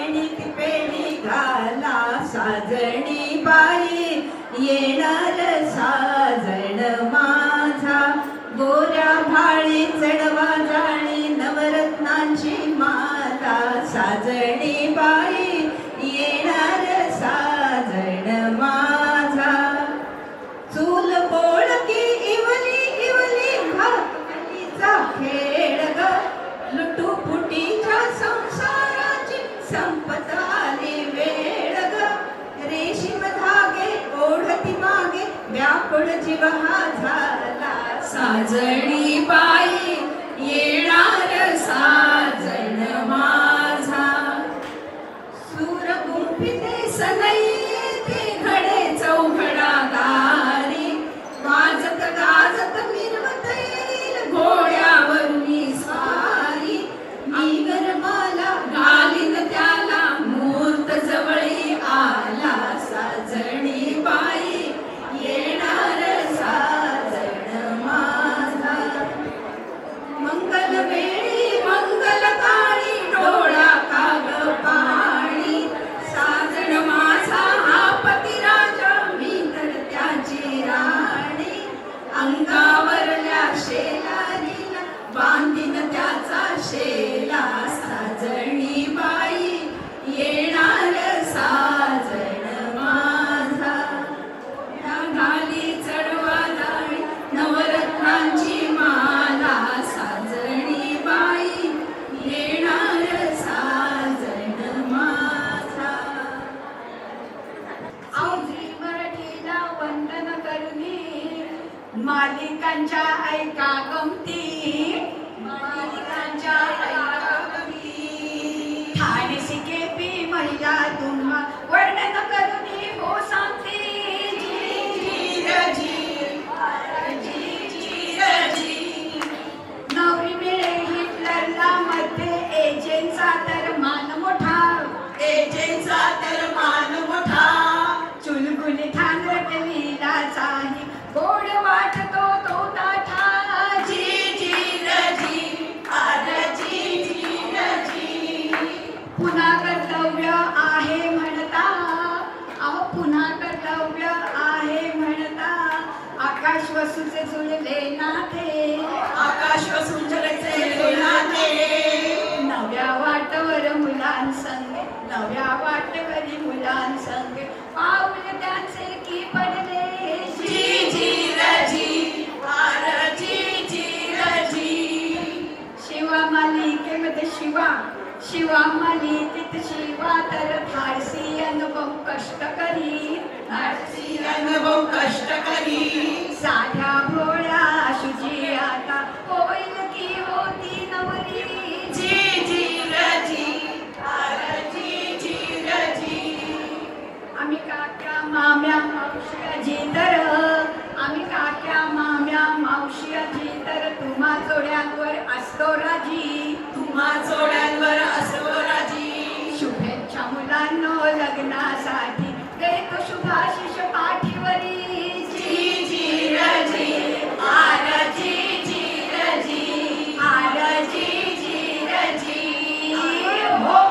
पेणीत पेणी घाला साजणी बाई येणार साजण माझा गोऱ्या भाळी चढवा जाणी नवरत्नांची माला साजणी बाई येणार साजण माझा चूल बोळकी इवली इवली भाकरीचा खेळ ग लुटू फुटीच्या संसाराची संपत आली वेळ ग रेशीम धागे ओढती मागे व्याकुळ जीव हा झाला साजणी बाई येणार साजण माझा सूर गुंफिते सनई ते घडे चौघडा दारी वाजत गाजत मिरवत येईल घोड्यावरून स्वारी मी गरमाला घालीन त्याला मुहूर्त जवळी आला साजणी बाई येणार साजण माझा मंगल वेळी मंगल काळी डोळा काग पाणी साजण माझा हा पतिराजा मी तर त्याची राणी अंगावरल्या शेलारीला बांधीन त्याचा शेला साजणी बाई येणार साजण माझा घाली चढवा जाळी नवरत्नांची माला साजणी बाई येणार साजण माझा औजी मराठीला वंदन करुनी मालिकांच्या ऐका गमती मालिकांच्या ऐका गमती ठाणे सिकेपी महिला तुम्हा वर्णन करुनी हो सांगते नवरी मिळे हिटलरला मध्ये एजेंटचा तर मान मोठा एजेंचा तर मान मोठा चुलबुली ठाण रटविलाचाही गोड वाटतो तो ताठा जी जी रजी आर जी जी रजी पुन्हा कर्तव्य आहे म्हणता अहो पुन्हा कर्तव्य आहे म्हणता आकाश वसूचे जुळले नाते आकाश वसुंधरेचे नाते नव्या वाटवर मुलांसंगे नव्या वाटवरी मुलांसंगे पाऊल त्यांचे की पडले जी जी रजी आर जी जी रजी शिवा मालिकेमध्ये शिवा मालिकेत शिवा तर धाडसी अनुभव कष्ट करी धाडसी अनुभव कष्ट करी साध्या भोळ्या शुची आता होईल की होती नवरी जी जी रजी आर जी जी रजी आम्ही काक्या माम्या मावशी आजी तर आम्ही काक्या माम्या मावशी आजी तर तुम्हा जोड्यांवर असतो राजी तुम्हा जोड्यांवर असतो राजी शुभेच्छा मुलांनो लग्नासाठी देतो शुभाशिष पाठीवरी जी जी रजी आर जी जी रजी आर जी जी रजी हो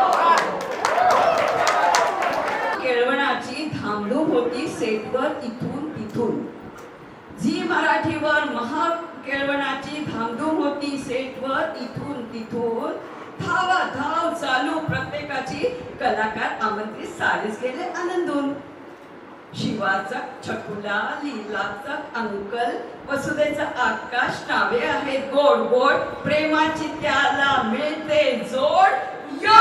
केळवणाची धामणूक होती सेटवर इथून तिथून झी मराठीवर महा केळवणाची धामधूम होती सेटवर इथून तिथून धावा धाव चालू प्रत्येकाची कलाकार आमंत्रित सारेच गेले आनंदून शिवाचा छकुला लीलाचा अंकल वसुदेचा आकाश नावे आहेत गोड गोड प्रेमाची त्याला मिळते जोड यो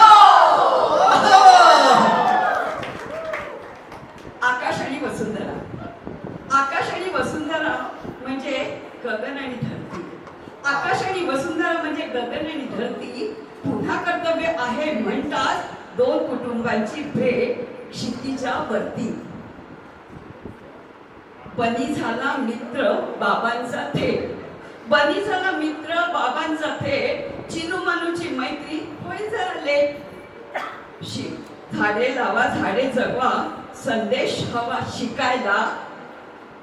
आकाश आणि वसुंधरा आकाश आणि वसुंधरा म्हणजे गगन आणि धरती आकाश आणि वसुंधरा म्हणजे गगन आणि धरती पुन्हा कर्तव्य आहे म्हणतात दोन कुटुंबांची भेट क्षितिजा वरती बनी झाला मित्र बाबांचा थेट बनी झाला मित्र बाबांचा थेट चिनू मनूची मैत्री होईल जरा लेट झाडे लावा झाडे जगवा संदेश हवा शिकायला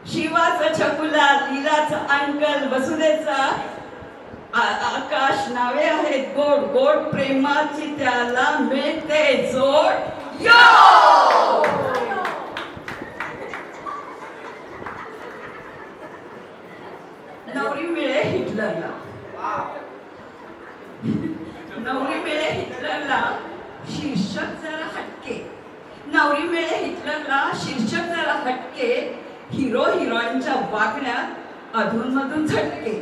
शिवाचा छकुला लीलाचा अंकल वसुदेचा आकाश नावे आहेत गोड गोड प्रेमाची त्याला मिळते जोड यो. नवरी मिळे हिटलरला. नवरी मिळे हिटलरला शीर्षक जरा हटके. नवरी मिळे हिटलरला शीर्षक जरा हटके. हिरो हिरोईनच्या वागण्यात अधूनमधून झटके.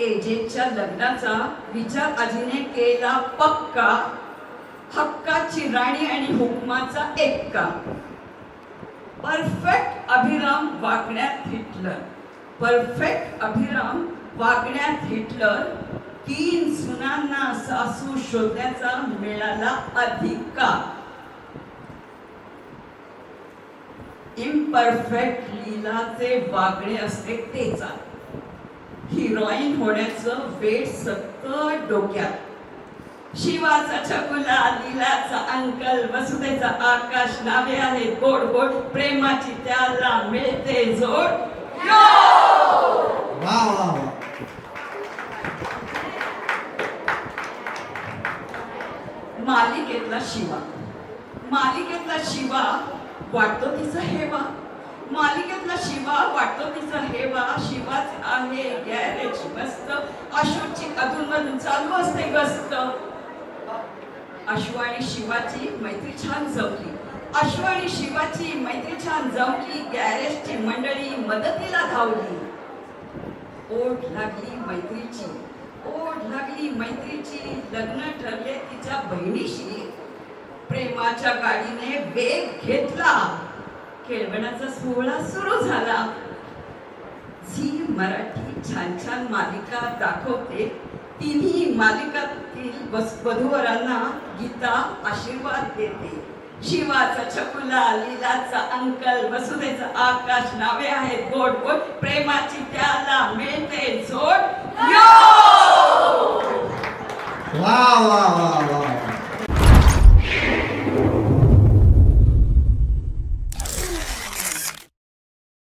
एजेच्या लग्नाचा विचार आजीने केला पक्का. हक्काची राणी आणि हुकमाचा एक्का. परफेक्ट अभिराम वागण्यात हिटलर. परफेक्ट अभिराम वागण्यात हिटलर. 3 सुनांना सासू शोधण्याचा मिळाला अधिकार. इम्परफेक्ट लीलाचे वागणे असते तेचा. हिरोईन होण्याचं वेळ सतत डोक्यात. शिवाचा छकुला, लीलाचा अंकल, वसुदेचा आकाश नावे आहेत गोड गोड. प्रेमाची त्याला मिळते जोड यो. वा वा वा. मालिकेतला शिवा. मालिकेतला शिवा वाटतो तिचा हेवा. मालिकेतला शिवा वाटतो तिचा हेवा. शिवाच आहे गॅरेज मस्त. अशोकची अधूनमधून चालू असते गस्त. अश्व आणि शिवाची मैत्री छान जमली. अश्व आणि शिवाची मैत्री छान जमली. गॅरेजची मंडळी मदतीला धावली. ओढ लागली मैत्रीची. ओढ लागली मैत्रीची. लग्न ठरले तिच्या बहिणीशी. प्रेमाच्या गाडीने वेग घेतला. खेळवण्याचा सोहळा सुरू झाला. झी मराठी छान छान मालिका दाखवते. तिन्ही मालिकातील वधूवरांना गीता आशीर्वाद देते. शिवाचा छकुला, लीलाचा अंकल, वसुदेचा आकाश नावे आहेत गोड गोड. प्रेमाची त्याला मिळते जोड